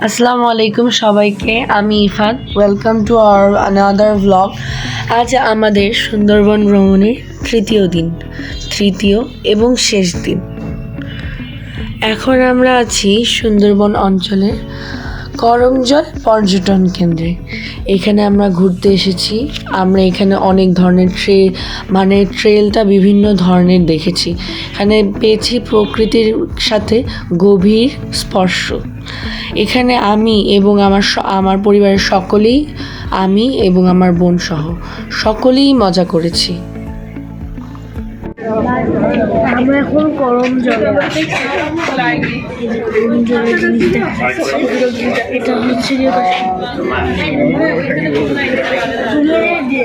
আসসালামু আলাইকুম সবাইকে, আমি Ifat. Welcome to our another vlog. আজ আমাদের সুন্দরবন ভ্রমণের তৃতীয় এবং শেষ দিন। এখন আমরা আছি সুন্দরবন অঞ্চলের করমজল পর্যটন কেন্দ্রে। এখানে আমরা ঘুরতে এসেছি। আমরা এখানে অনেক ধরনের ট্রেলটা বিভিন্ন ধরনের দেখেছি। এখানে পেয়েছি প্রকৃতির সাথে গভীর স্পর্শ। এখানে আমি এবং আমার পরিবারের সকলেই, আমি এবং আমার বোন সহ সকলেই মজা করেছি। আমরা এখন করমজলে আছি। এটা হচ্ছে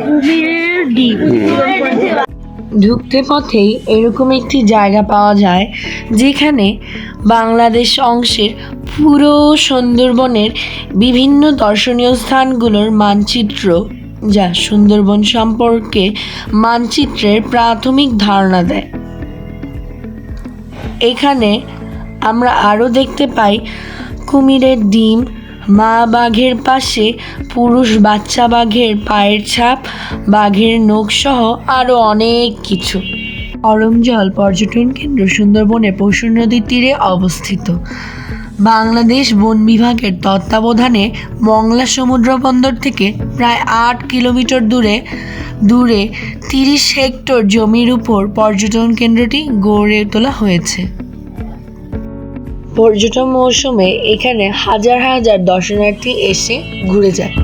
কুমিরের দ্বীপ। ঢুকতে পথেই এরকম একটি জায়গা পাওয়া যায় যেখানে বাংলাদেশ অংশের পুরো সুন্দরবনের বিভিন্ন দর্শনীয় স্থানগুলোর মানচিত্র, যা সুন্দরবন সম্পর্কে মানচিত্রের প্রাথমিক ধারণা দেয়। এখানে আমরা আরও দেখতে পাই কুমিরের ডিম, মা বাঘের পাশে পুরুষ বাচ্চা বাঘের পায়ের ছাপ, বাঘের নখ সহ আরও অনেক কিছু। করমজল পর্যটন কেন্দ্র সুন্দরবনের পশু নদীর তীরে অবস্থিত। বাংলাদেশ বন বিভাগের তত্ত্বাবধানে মংলা সমুদ্র বন্দর থেকে প্রায় 8 কিলোমিটার দূরে 30 হেক্টর জমির উপর পর্যটন কেন্দ্রটি গড়ে তোলা হয়েছে। পর্যটন মৌসুমে এখানে হাজার হাজার দর্শনার্থী এসে ঘুরে যায়।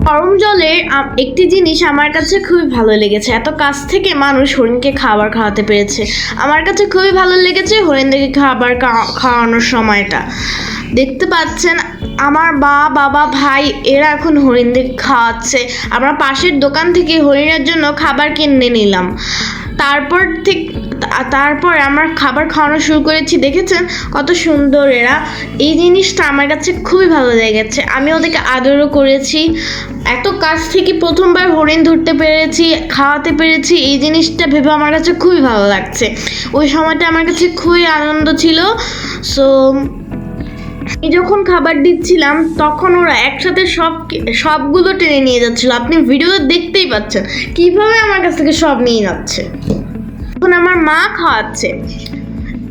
করমজলের একটি জিনিস আমার কাছে খুবই ভালো লেগেছে, এত কাছ থেকে মানুষ হরিণকে খাবার খাওয়াতে পেরেছে। আমার কাছে খুবই ভালো লেগেছে হরিণদেরকে খাবার খাওয়ানোর সময়টা। দেখতে পাচ্ছেন আমার বাবা ভাই এরা এখন হরিণদেরকে খাওয়াচ্ছে। আমরা পাশের দোকান থেকে হরিণের জন্য খাবার কিনে নিলাম। তারপর আমরা খাবার খাওয়ানো শুরু করেছি। দেখেছেন কত সুন্দর এরা। এই জিনিসটা আমার কাছে খুবই ভালো লেগেছে। আমি ওদেরকে আদরও করেছি। এত কাছ থেকে প্রথমবার হরিণ ধরতে পেরেছি, খাওয়াতে পেরেছি, এই জিনিসটা ভেবে আমার কাছে খুবই ভালো লাগছে। ওই সময়টা আমার কাছে খুবই আনন্দ ছিল। যখন খাবার দিচ্ছিলাম তখন ওরা একসাথে সবগুলো টেনে নিয়ে যাচ্ছিল। আপনি ভিডিও দেখতেই পাচ্ছেন কিভাবে আমার কাছ থেকে সব নিয়ে যাচ্ছে। এখন আমার মা খাওয়াচ্ছে।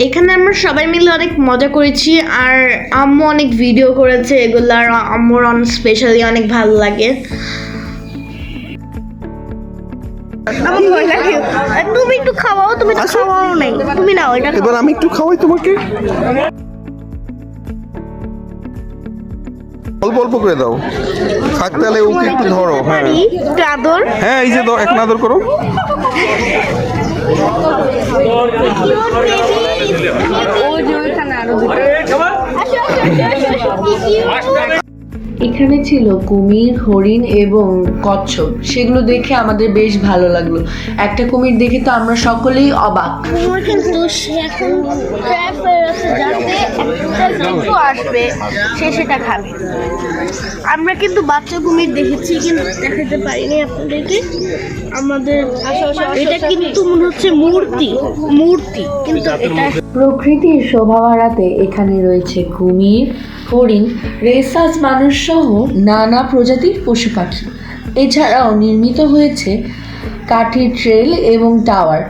এখানে আমরা সবাই মিলে অনেক মজা করেছি, আর আম্মু অনেক ভিডিও করেছে এগুলো, আর আম্মুর স্পেশালি অনেক ভালো লাগে। তুমি একটু খাওয়াও, তুমি তো খাওয়াও নাই, তুমি নাও এটা। এবার আমি একটু খাওয়াই তোমাকে, অল্প অল্প করে দাও। থাক তাহলে ওকে একটু ধরো। হ্যাঁ একটু আদর। হ্যাঁ, এই যে দাও, এখন আদর করো। এখানে ছিল কুমির, হরিণ এবং কচ্ছপ। সেগুলো দেখে আমাদের বেশ ভালো লাগলো। একটা কুমির দেখে তো আমরা সকলেই অবাক। কিন্তু সে এখন আসবে, সে সেটা খাবে। আমরা কিন্তু বাচ্চা কুমির দেখেছি, কিন্তু দেখাতে পারিনি আপনাদেরকে। আমাদের এটা কিন্তু মনে হচ্ছে মূর্তি, কিন্তু এটা প্রকৃতির শোভা বাড়াতে এখানে রয়েছে কুমির, হরিণ, রেসাস মানুষ সহ নানা প্রজাতির পশু পাখি। এছাড়াও নির্মিত হয়েছে কাঠের ট্রেল এবং টাওয়ার।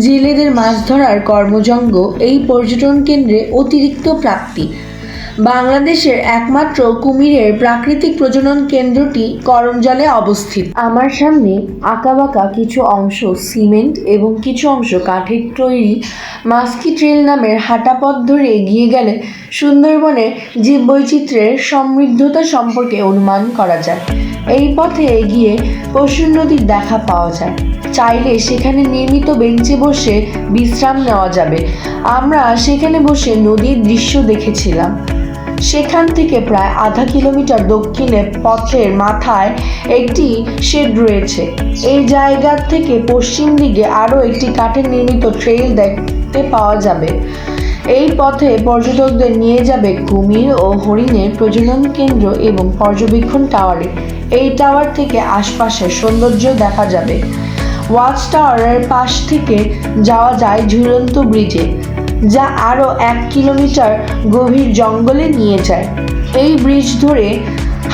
জেলেদের মাছ ধরার কর্মযজ্ঞ এই পর্যটন কেন্দ্রে অতিরিক্ত প্রাপ্তি। বাংলাদেশের একমাত্র কুমিরের প্রাকৃতিক প্রজনন কেন্দ্রটি করমজলে অবস্থিত। আমার সামনে আঁকাবাঁকা কিছু অংশ সিমেন্ট এবং কিছু অংশ কাঠের তৈরি মাস্কি ট্রেল নামের হাঁটা পথ ধরে এগিয়ে গেলে সুন্দরবনের জীববৈচিত্র্যের সমৃদ্ধতা সম্পর্কে অনুমান করা যায়। এই পথে এগিয়ে পশু নদীর দেখা পাওয়া যায়। চাইলে সেখানে নির্মিত বেঞ্চে বসে বিশ্রাম নেওয়া যাবে। আমরা সেখানে বসে নদীর দৃশ্য দেখেছিলাম। সেখান থেকে প্রায় আধা কিলোমিটার দক্ষিণে পথের মাথায় একটি শেড রয়েছে। এই জায়গা থেকে পশ্চিম দিকে আরও একটি কাঠের নির্মিত ট্রেইল দেখতে পাওয়া যাবে। এই পথে পর্যটকদের নিয়ে যাবে কুমির ও হরিণের প্রজনন কেন্দ্র এবং পর্যবেক্ষণ টাওয়ারে। এই টাওয়ার থেকে আশপাশের সৌন্দর্য দেখা যাবে। ওয়াচ টাওয়ারের পাশ থেকে যাওয়া যায় ঝুলন্ত ব্রিজে, যা আরও 1 কিলোমিটার গভীর জঙ্গলে নিয়ে যায়। এই ব্রিজ ধরে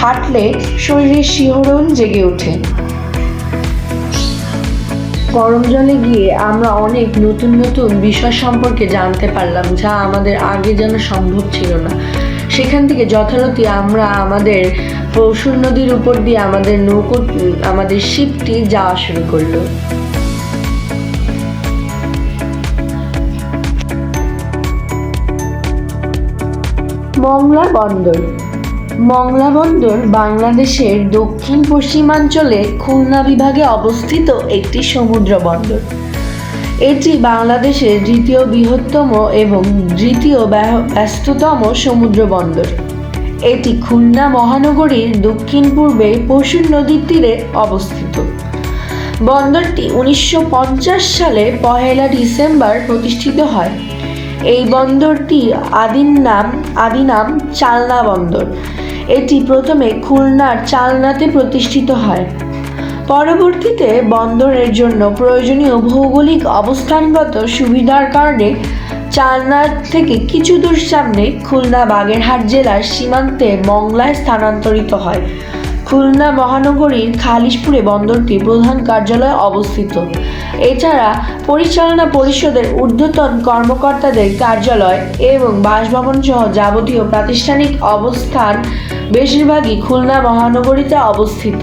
হাঁটলে শরীরে শিহরণ জেগে ওঠে। গরম জলে গিয়ে আমরা অনেক নতুন নতুন বিষয় সম্পর্কে জানতে পারলাম, যা আমাদের আগে যেন সম্ভব ছিল না। সেখান থেকে যথারীতি আমরা আমাদের পরশুর নদীর উপর দিয়ে আমাদের শিপটি যাওয়া শুরু করলো। মংলা বন্দর। মংলা বন্দর বাংলাদেশের দক্ষিণ পশ্চিমাঞ্চলে খুলনা বিভাগে অবস্থিত একটি সমুদ্র বন্দর। এটি বাংলাদেশের দ্বিতীয় বৃহত্তম এবং দ্বিতীয় ব্যস্ততম সমুদ্র বন্দর। এটি খুলনা মহানগরীর দক্ষিণ পূর্বে পরশুর নদীর তীরে অবস্থিত। বন্দরটি 1950 সালে 1 ডিসেম্বর প্রতিষ্ঠিত হয়। এই বন্দরটির আদি নাম চালনা বন্দর। এটি প্রথমে খুলনার চালনাতে প্রতিষ্ঠিত হয়। পরবর্তীতে বন্দরের জন্য প্রয়োজনীয় ভৌগোলিক অবস্থানগত সুবিধার কারণে চালনা থেকে কিছু দূর সামনে খুলনা বাগেরহাট জেলার সীমান্তে মংলায় স্থানান্তরিত হয়। খুলনা মহানগরীর খালিশপুরে বন্দরটির প্রধান কার্যালয় অবস্থিত। এছাড়া পরিচালনা পরিষদের ঊর্ধ্বতন কর্মকর্তাদের কার্যালয় এবং বাসভবন সহ যাবতীয় প্রাতিষ্ঠানিক অবস্থান বেশিরভাগই খুলনা মহানগরীতে অবস্থিত।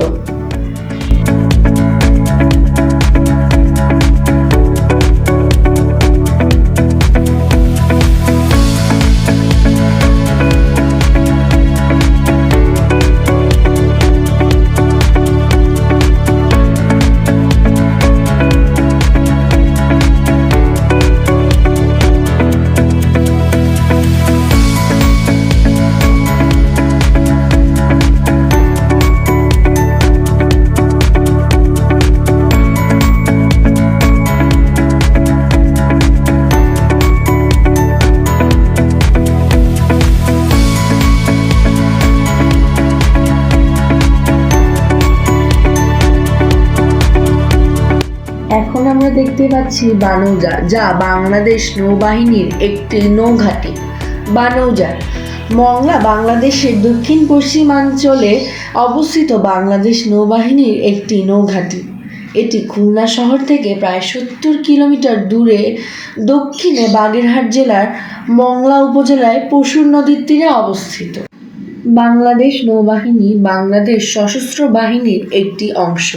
এখন আমরা দেখতে পাচ্ছি বানৌজা, যা বাংলাদেশ নৌবাহিনীর একটি নৌঘাঁটি। বানৌজা মংলা বাংলাদেশের দক্ষিণ পশ্চিমাঞ্চলে অবস্থিত বাংলাদেশ নৌবাহিনীর একটি নৌঘাঁটি। এটি খুলনা শহর থেকে প্রায় 70 কিলোমিটার দূরে দক্ষিণে বাগেরহাট জেলার মংলা উপজেলায় পরশুর নদীর তীরে অবস্থিত। বাংলাদেশ নৌবাহিনী বাংলাদেশ সশস্ত্র বাহিনীর একটি অংশ।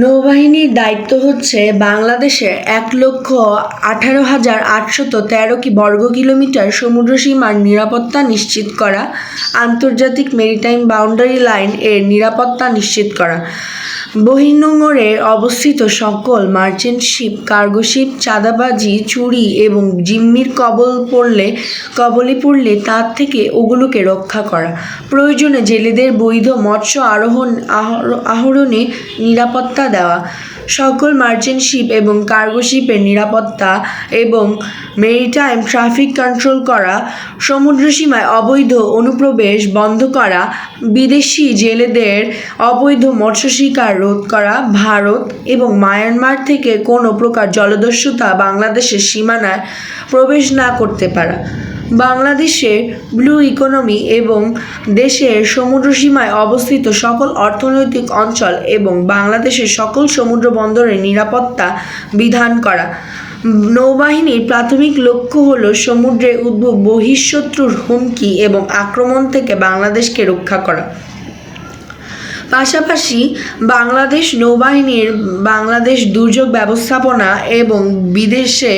নৌবাহিনীর দায়িত্ব হচ্ছে বাংলাদেশের 1,18,813 বর্গ কিলোমিটার সমুদ্রসীমার নিরাপত্তা নিশ্চিত করা, আন্তর্জাতিক মেরিটাইম বাউন্ডারি লাইন এর নিরাপত্তা নিশ্চিত করা, বহির্নোঙরে অবস্থিত সকল মার্চেন্ট শিপ, কার্গো শিপ চাঁদাবাজি, চুরি এবং জিম্মির কবলে পড়লে তার থেকে ওগুলোকে রক্ষা করা, প্রয়োজনে জেলেদের বৈধ মৎস্য আহরণে নিরাপত্তা দেওয়া, সকল মার্চেন্ট শিপ এবং কার্গো শিপের নিরাপত্তা এবং মেরিটাইম ট্রাফিক কন্ট্রোল করা, সমুদ্রসীমায় অবৈধ অনুপ্রবেশ বন্ধ করা, বিদেশি জেলেদের অবৈধ মৎস্য শিকার রোধ করা, ভারত এবং মায়ানমার থেকে কোনো প্রকার জলদস্যুতা বাংলাদেশের সীমানায় প্রবেশ না করতে পারা, বাংলাদেশের ব্লু ইকোনমি এবং দেশের সমুদ্রসীমায় অবস্থিত সকল অর্থনৈতিক অঞ্চল এবং বাংলাদেশের সকল সমুদ্র বন্দরের নিরাপত্তা বিধান করা। নৌবাহিনীর প্রাথমিক লক্ষ্য হল সমুদ্রে উদ্ভব বহিঃশত্রুর হুমকি এবং আক্রমণ থেকে বাংলাদেশকে রক্ষা করা। পাশাপাশি বাংলাদেশ নৌবাহিনীর বাংলাদেশ দুর্যোগ ব্যবস্থাপনা এবং বিদেশে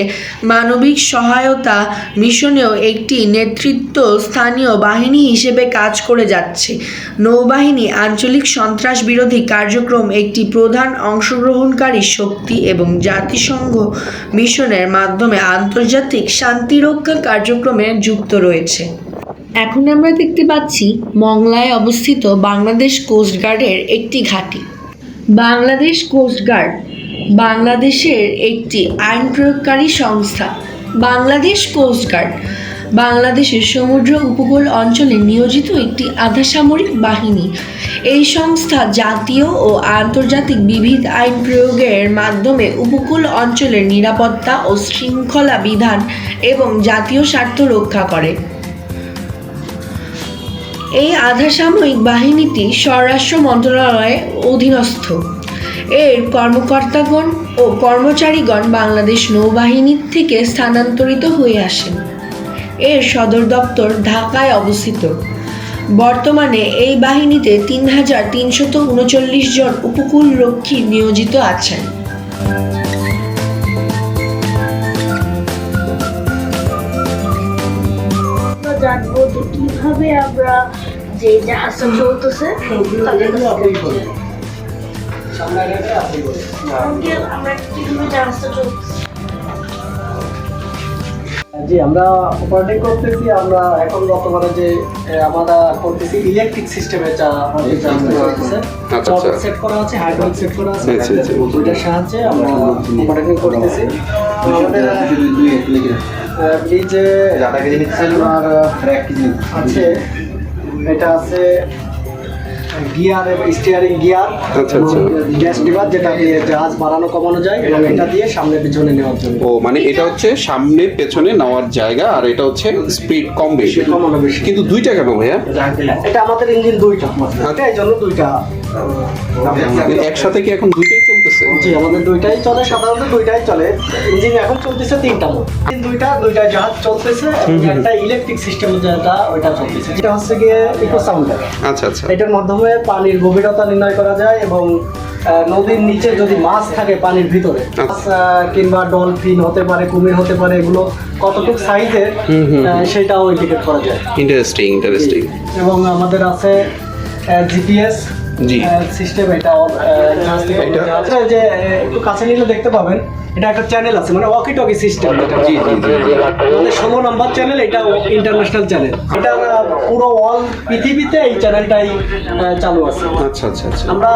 মানবিক সহায়তা মিশনেও একটি নেতৃত্বস্থানীয় বাহিনী হিসেবে কাজ করে যাচ্ছে। নৌবাহিনী আঞ্চলিক সন্ত্রাস বিরোধী কার্যক্রম একটি প্রধান অংশগ্রহণকারী শক্তি এবং জাতিসংঘ মিশনের মাধ্যমে আন্তর্জাতিক শান্তিরক্ষা কার্যক্রমে যুক্ত রয়েছে। এখন আমরা দেখতে পাচ্ছি মংলায় অবস্থিত বাংলাদেশ কোস্টগার্ডের একটি ঘাঁটি। বাংলাদেশ কোস্টগার্ড বাংলাদেশের একটি আইন প্রয়োগকারী সংস্থা। বাংলাদেশ কোস্টগার্ড বাংলাদেশের সমুদ্র উপকূল অঞ্চলে নিয়োজিত একটি আধা সামরিক বাহিনী। এই সংস্থা জাতীয় ও আন্তর্জাতিক বিবিধ আইন প্রয়োগের মাধ্যমে উপকূল অঞ্চলের নিরাপত্তা ও শৃঙ্খলা বিধান এবং জাতীয় স্বার্থ রক্ষা করে। এই আধা সামরিক বাহিনীটি স্বরাষ্ট্র মন্ত্রণালয়ের অধীনস্থ। এর কর্মকর্তাগণ ও কর্মচারীগণ বাংলাদেশ নৌবাহিনী থেকে স্থানান্তরিত হয়ে আসেন। এর সদর দপ্তর ঢাকায় অবস্থিত। বর্তমানে এই বাহিনীতে ৩,৩৩৯ জন উপকূলরক্ষী নিয়োজিত আছেন। জানবো যে কিভাবে আমরা যে জাহাজটা চলতেছে আমরা কিভাবে জাহাজটা চলতেছে। জি, আমরা অপারেটিং করতেছি। আমরা এখন বর্তমানে যে আমরা করতেছি ইলেকট্রিক সিস্টেমে যা আমাদের চলতেছে, সেট করা আছে, হাইড্রোলিক সেট করা আছে, ওইটার সাহায্যে আমরা অপারেটিং করতেছি। তো আমাদের এই যে আপনার আছে, এটা আছে গিয়ার এবং স্টিয়ারিং গিয়ার, গ্যাস লিভার, যেটা দিয়ে জাহাজ বাড়ানো কমানো যায়, এবং এটা দিয়ে সামনে পিছনে নেওয়ার জন্য। ও মানে এটা হচ্ছে সামনে পেছনে নেওয়ার জায়গা, আর এটা হচ্ছে স্পিড কম বেশি। কমানো বেশি। কিন্তু দুইটা কেন ভাইয়া? এটা আমাদের ইঞ্জিন দুইটা, এই জন্য দুইটা। একসাথে কি এখন দুইটাই চলতেছে? জি, আমাদের দুইটাই চলে, সাধারণত দুইটাই চলে। ইঞ্জিন এখন চলতেছে তিনটা মোট, দুইটা জাহাজ চলতেছে, এবং একটা ইলেকট্রিক সিস্টেম যেটা ওইটা চলতেছে, যেটা হচ্ছে গিয়ে ইকো সাউন্ডার। আচ্ছা আচ্ছা। এটার মাধ্যমে পানির গভীরতা নির্ণয় করা যায়, এবং নদীর নিচে যদি মাছ থাকে পানির ভিতরে, মাছ কিংবা ডলফিন হতে পারে, কুমির হতে পারে, এগুলো কতটুকু সাইজের সেটাও ইন্ডিকেট করা যায়। ইন্টারেস্টিং। এবং আমাদের আছে জিপিএস জি সিস্টেম। এটা যে একটু কাছে নিলে দেখতে পাবেন, এটা একটা চ্যানেল আছে, মানে ওয়াকি টকি সিস্টেম। জি আমাদের 16 নম্বর চ্যানেল, এটা ইন্টারন্যাশনাল চ্যানেল। এটা পুরো অল পৃথিবীতে এই চ্যানেলটাই চালু আছে। আচ্ছা আচ্ছা আচ্ছা। আমরা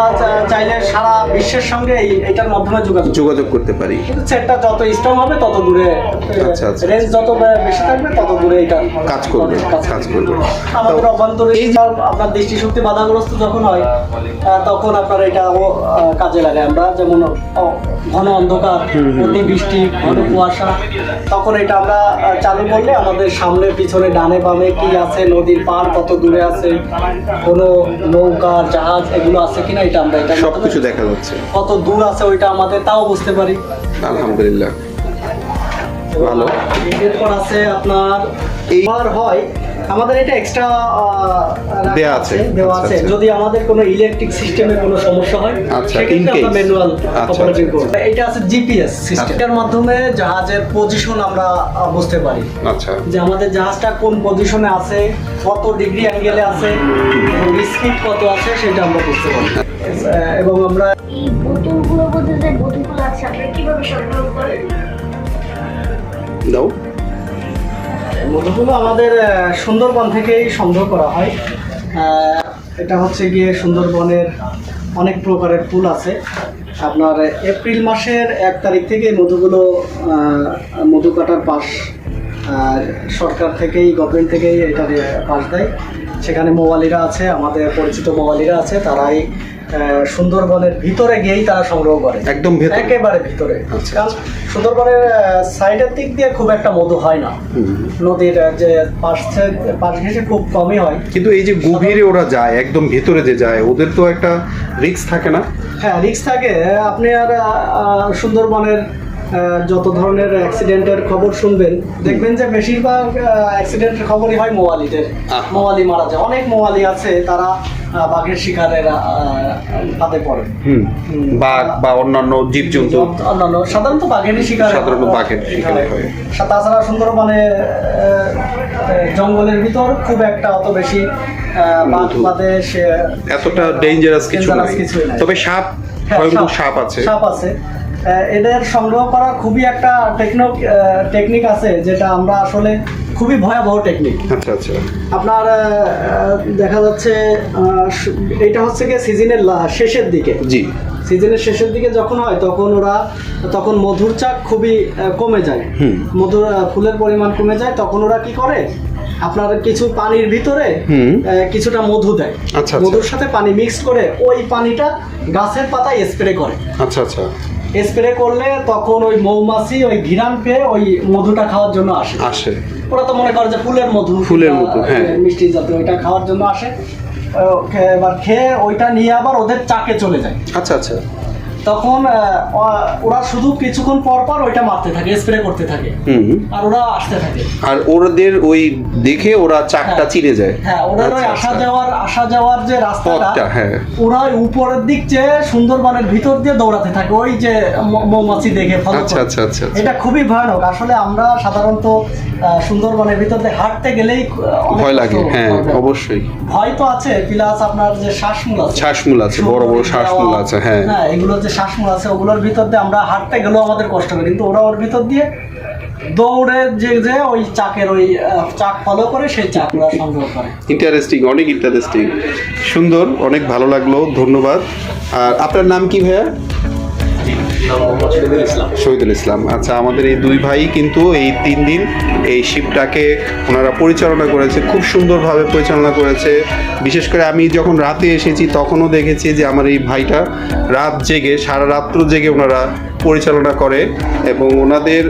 চাইলে সারা বিশ্বের সঙ্গে এইটার মাধ্যমে যোগাযোগ করতে পারি। কিন্তু সেটটা যত স্ট্রং হবে তত দূরে, আচ্ছা আচ্ছা, রেঞ্জ যত বেশি থাকবে তত দূরে এটা কাজ করবে। আমাদের অভ্যন্তরে আপনার দৃষ্টিশক্তি বাধাগ্রস্ত যখন হয়, তখন আপনার এটা কাজে লাগে। আমরা যেমন ঘন অন্ধকার, অতি বৃষ্টি, ঘন কুয়াশা, তখন এটা আমরা চালু করলে আমাদের সামনে পিছনে ডানে বামে কি আছে, নদীর পার কত দূরে আছে, কোনো নৌকা জাহাজ এগুলো আছে কিনা, এটা আমরা এটা সবকিছু দেখা যাচ্ছে। কত দূর আছে ওইটা আমাদের তাও বুঝতে পারি। আলহামদুলিল্লাহ, ভালো। এরপর আছে আপনার এইবার হয় আমাদের এটা এক্সট্রা দেওয়া আছে। যদি আমাদের কোনো ইলেকট্রিক সিস্টেমে কোনো সমস্যা হয়, আচ্ছা, সেক্ষেত্রে আমরা ম্যানুয়াল অপারেটিং করব। এটা আছে জিপিএস সিস্টেম, এর মাধ্যমে জাহাজের পজিশন আমরা বুঝতে পারি। আচ্ছা, যে আমাদের জাহাজটা কোন পজিশনে আছে, কত ডিগ্রি অ্যাঙ্গেলে আছে, এবং স্পিড কত আছে, সেটা আমরা বুঝতে পারি। এবং আমরা এই বোতলগুলো বলতে যে বোতলগুলো আছে আপনারা কিভাবে সংগ্রহ করেন? দাও। মধুগুলো আমাদের সুন্দরবন থেকেই সংগ্রহ করা হয়। এটা হচ্ছে গিয়ে সুন্দরবনের অনেক প্রকারের ফুল আছে। আপনার এপ্রিল মাসের 1 তারিখ থেকে মধুগুলো মধু কাটার পাস সরকার থেকেই, গভর্নমেন্ট থেকেই এটা পাস দেয়। সেখানে মৌয়ালিরা আছে, আমাদের পরিচিত মৌয়ালিরা আছে, তারাই সুন্দরবনের ভিতরে গিয়েই তারা সংগ্রহ করে, একদম একেবারে ভিতরে। কারণ সুন্দরবনের সাইডের দিক দিয়ে খুব একটা মধু হয় না, নদীর যে পাশ ঘেঁষে খুব কমই হয়। কিন্তু এই যে গভীরে ওরা যায়, একদম ভেতরে যে যায়, ওদের তো একটা রিস্ক থাকে না? হ্যাঁ, রিস্ক থাকে। আপনি আর সুন্দরবনের যত ধরনের অ্যাক্সিডেন্টের খবর শুনবেন, দেখবেন যে বেশিরভাগ অ্যাক্সিডেন্টের খবরই হয় মৌয়ালিদের। মৌয়ালি মারা যায়, অনেক মৌয়ালি আছে তারা বাঘের শিকারের হাতে পড়ে। বাঘ বা অন্যান্য জীবজন্তু, অন্যান্য সাধারণত বাঘেরই শিকার, তাছাড়া সুন্দরবনে জঙ্গলের ভিতর খুব একটা অত বেশি বাঘ বাদে এতটা ডেঞ্জারাস কিছু নাই, তবে সাপ, সাপ আছে। এদের সংগ্রহ করার খুবই একটা টেকনিক আছে, যেটা আমরা আসলে খুবই ভয়াবহ টেকনিক। আচ্ছা আচ্ছা। আপনার দেখা যাচ্ছে এটা হচ্ছে গিয়ে সিজনের শেষের দিকে। জি। সিজনের শেষের দিকে যখন হয় তখন মধুর চাক খুবই কমে যায়, মধুর ফুলের পরিমাণ কমে যায়, তখন ওরা কি করে আপনার কিছু পানির ভিতরে কিছুটা মধু দেয়, আচ্ছা। মধুর সাথে পানি মিক্স করে ওই পানিটা গাছের পাতায় স্প্রে করে। আচ্ছা আচ্ছা। স্প্রে করলে তখন ওই মৌমাছি ওই ঘিরান পেয়ে ওই মধুটা খাওয়ার জন্য আসে। ওরা তো মনে করে যে ফুলের মধু, হ্যাঁ, মিষ্টি জাতীয়, ওইটা খাওয়ার জন্য আসে। এবার খেয়ে ওইটা নিয়ে আবার ওদের চাকে চলে যায়। আচ্ছা আচ্ছা। তখন ওরা শুধু কিছুক্ষণ পর পর ওইটা মারতে থাকে, স্প্রে করতে থাকে, আর ওরা আসতে থাকে। আর ওদের ওই দেখে ওরা চাকটা চিনে যায়। হ্যাঁ, ওদের ওই আসা যাওয়ার যে রাস্তাটা, ওরা উপরের দিক যে সুন্দরবনের ভিতর দিয়ে দৌড়াতে থাকে ওই যে মৌমাছি দেখে ফলো করে। আচ্ছা আচ্ছা। এটা খুবই ভয়ানক। আসলে আমরা সাধারণত সুন্দরবনের ভিতর দিয়ে হাঁটতে গেলেই ভয় লাগে। হ্যাঁ, অবশ্যই ভয় তো আছে, প্লাস আপনার যে শ্বাসমূল আছে, বড় বড় শ্বাসমূল আছে। হ্যাঁ, এগুলো যে শ্বাসমূল আছে ওগুলোর ভিতর দিয়ে আমরা হাঁটতে গেলেও আমাদের কষ্ট হবে, কিন্তু ওরা ওর ভিতর দিয়ে দৌড়ে যে ওই চাকের ওই চাক ফলো করে সেই চাক ওরা সংগ্রহ করে। ইন্টারেস্টিং, অনেক ইন্টারেস্টিং, সুন্দর, অনেক ভালো লাগলো, ধন্যবাদ। আর আপনার নাম কি ভাইয়া? শহীদুল ইসলাম। আচ্ছা, আমাদের এই দুই ভাই কিন্তু এই 3 দিন এই শিপটাকে ওনারা পরিচালনা করেছে, খুব সুন্দরভাবে পরিচালনা করেছে। বিশেষ করে আমি যখন রাতে এসেছি তখনও দেখেছি যে আমার এই ভাইটা রাত জেগে, সারা রাত্র জেগে ওনারা পরিচালনা করে, এবং ওনাদের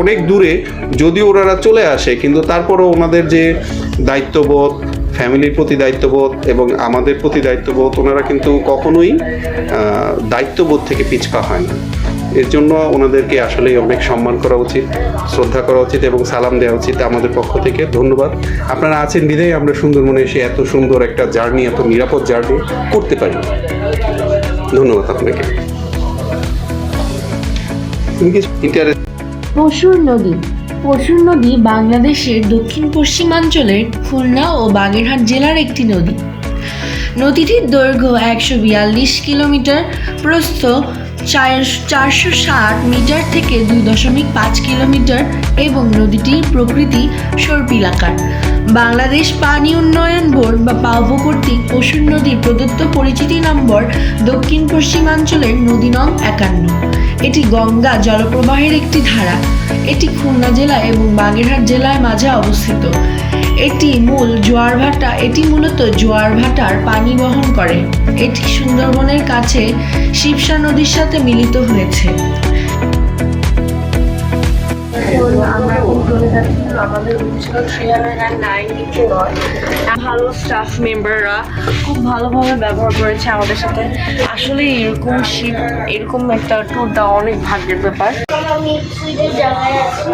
অনেক দূরে যদিও ওনারা চলে আসে, কিন্তু তারপরও ওনাদের যে দায়িত্ববোধ, ফ্যামিলির প্রতি দায়িত্ববোধ এবং আমাদের প্রতি দায়িত্ববোধ, ওনারা কিন্তু কখনোই দায়িত্ববোধ থেকে পিছপা হয় না। এর জন্য ওনাদেরকে আসলেই অনেক সম্মান করা উচিত, শ্রদ্ধা করা উচিত এবং সালাম দেওয়া উচিত আমাদের পক্ষ থেকে। ধন্যবাদ। আপনারা আছেন বিধায় আমরা সুন্দরবনে এসে এত সুন্দর একটা জার্নি, এত নিরাপদ জার্নি করতে পারি। ধন্যবাদ আপনাকে। পশুর নদী। পশুর নদী বাংলাদেশের দক্ষিণ পশ্চিমাঞ্চলের খুলনা ও বাগেরহাট জেলার একটি নদী। নদীটির দৈর্ঘ্য 142 কিলোমিটার, প্রস্থ 460 মিটার থেকে 2.5 কিলোমিটার এবং নদীটির প্রকৃতি সর্পিলাকার। বাংলাদেশ পানি উন্নয়ন বোর্ড বা পাউবো কর্তৃক পশুর নদীর প্রদত্ত পরিচিতি নম্বর দক্ষিণ পশ্চিমাঞ্চলের নদী নং 51। এটি গঙ্গা জলপ্রবাহের একটি ধারা। এটি খুলনা জেলা এবং বাগেরহাট জেলার মাঝে অবস্থিত। এটি মূলত জোয়ার ভাটার পানি বহন করে। এটি সুন্দরবনের কাছে শিবসা নদীর সাথে মিলিত হয়েছে। আমাদের উৎসব 390 ভালো স্টাফ মেম্বাররা খুব ভালোভাবে ব্যবহার করেছে আমাদের সাথে। আসলে এরকম একটা ট্যুর দেওয়া অনেক ভাগ্যের ব্যাপার। আমি সুইডের জায়গায় আছি,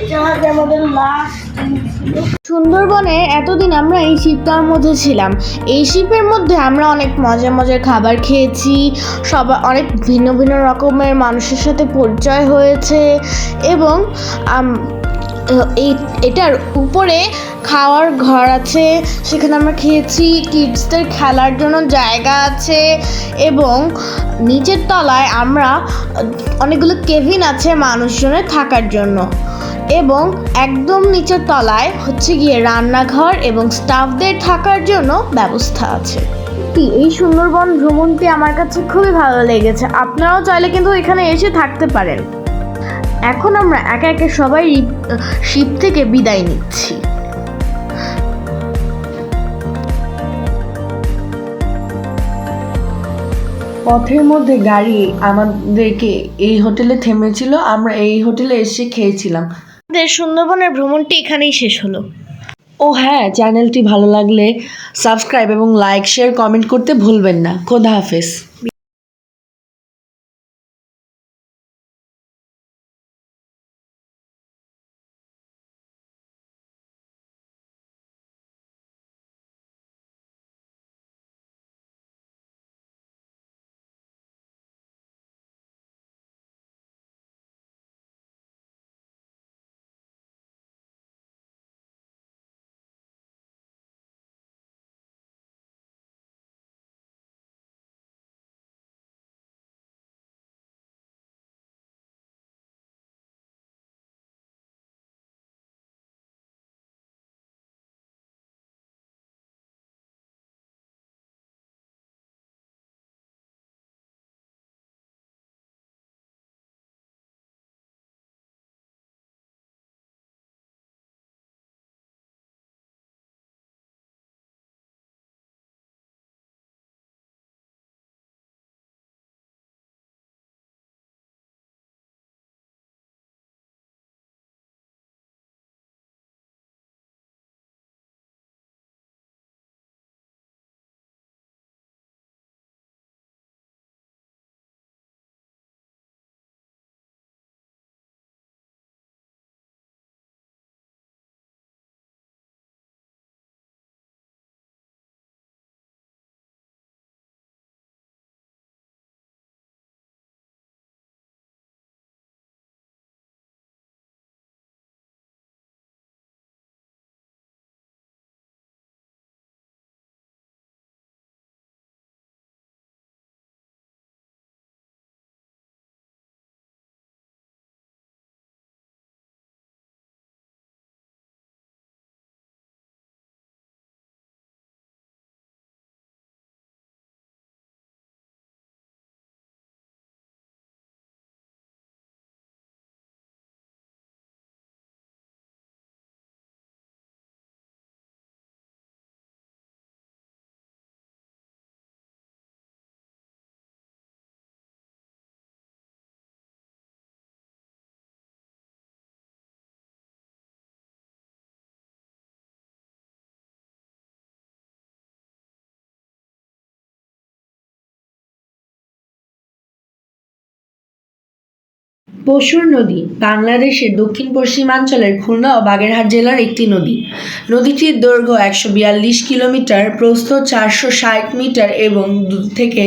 জাহাজে আমাদের লাস্ট সুন্দরবনে এতদিন আমরা এই শিপটার মধ্যে ছিলাম। এই শিপের মধ্যে আমরা অনেক মজার খাবার খেয়েছি, অনেক ভিন্ন ভিন্ন রকমের মানুষের সাথে পরিচয় হয়েছে, এবং এটার উপরে খাওয়ার ঘর আছে, সেখানে আমরা খেয়েছি। কিডসদের খেলার জন্য জায়গা আছে, এবং নিচের তলায় আমরা অনেকগুলো কেবিন আছে মানুষজনের থাকার জন্য, এবং একদম নিচের তলায় হচ্ছে গিয়ে রান্নাঘর এবং স্টাফদের থাকার জন্য ব্যবস্থা আছে। এই সুন্দরবন ভ্রমণটি আমার কাছে খুবই ভালো লেগেছে। আপনারাও চাইলে কিন্তু এখানে এসে থাকতে পারেন। এখন আমরা একে একে সবাই শিপ থেকে বিদায় নিচ্ছি। পথের মধ্যে গাড়ি আমাদেরকে এই হোটেলে থেমেছিল, আমরা এই হোটেলে এসে খেয়েছিলাম। আমাদের সুন্দরবনের ভ্রমণটি এখানেই শেষ হলো। ও হ্যাঁ, চ্যানেলটি ভালো লাগলে সাবস্ক্রাইব এবং লাইক, শেয়ার, কমেন্ট করতে ভুলবেন না। খোদা হাফেজ। পশুর নদী বাংলাদেশের দক্ষিণ পশ্চিমাঞ্চলের খুলনা ও বাগেরহাট জেলার একটি নদী। নদীটির দৈর্ঘ্য 142 কিলোমিটার, প্রস্থ 460 মিটার এবং থেকে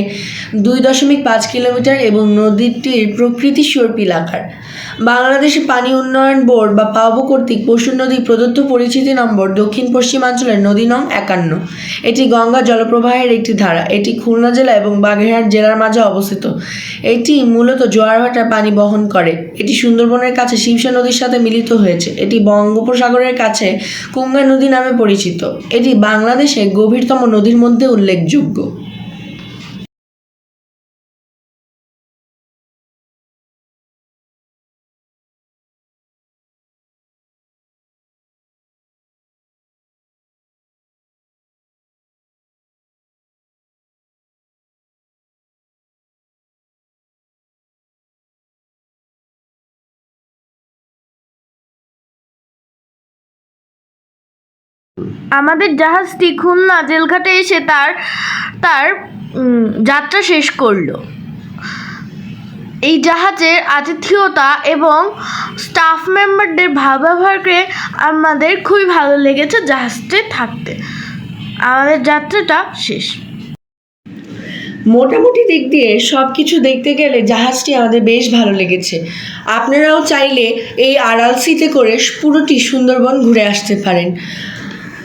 2.5 কিলোমিটার এবং নদীটির প্রকৃতি সর্পিলাকার। বাংলাদেশ পানি উন্নয়ন বোর্ড বা পাওবো কর্তৃক পশুর নদী প্রদত্ত পরিচিতি নম্বর দক্ষিণ পশ্চিমাঞ্চলের নদী নং 51। এটি গঙ্গা জলপ্রবাহের একটি ধারা। এটি খুলনা জেলা এবং বাগেরহাট জেলার মাঝে অবস্থিত। এটি মূলত জোয়ার ভাটার পানি বহন করে। এটি সুন্দরবনের কাছে শিবসা নদীর সাথে মিলিত হয়েছে। এটি বঙ্গোপসাগরের কাছে কুঙ্গা নদী নামে পরিচিত। এটি বাংলাদেশের গভীরতম নদীর মধ্যে উল্লেখযোগ্য। আমাদের জাহাজটি খুলনা জেলঘাটে এসে তার তার যাত্রা শেষ করলো। এই জাহাজের আতিথেয়তা এবং স্টাফ মেম্বারদের ভালো ব্যবহারকে আমাদের খুবই ভালো লেগেছে জাহাজে থাকতে। আমাদের যাত্রাটা শেষ। মোটামুটি দিক দিয়ে সব কিছু দেখতে গেলে জাহাজটি আমাদের বেশ ভালো লেগেছে। আপনারাও চাইলে এই আরএলসিতে করে পুরোটি সুন্দরবন ঘুরে আসতে পারেন।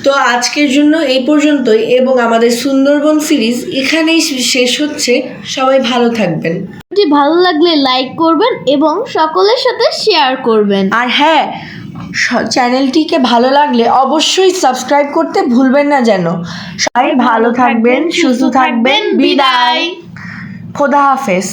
তো আজকের জন্য এই পর্যন্তই এবং আমাদের সুন্দরবন সিরিজ এখানেই শেষ হচ্ছে। সবাই ভালো থাকবেন। যদি ভালো লাগলে লাইক করবেন এবং সকলের সাথে শেয়ার করবেন। আর হ্যাঁ, চ্যানেলটিকে ভালো লাগলে অবশ্যই সাবস্ক্রাইব করতে ভুলবেন না যেন। সবাই ভালো থাকবেন, সুস্থ থাকবেন। বিদায়। খোদা হাফেজ।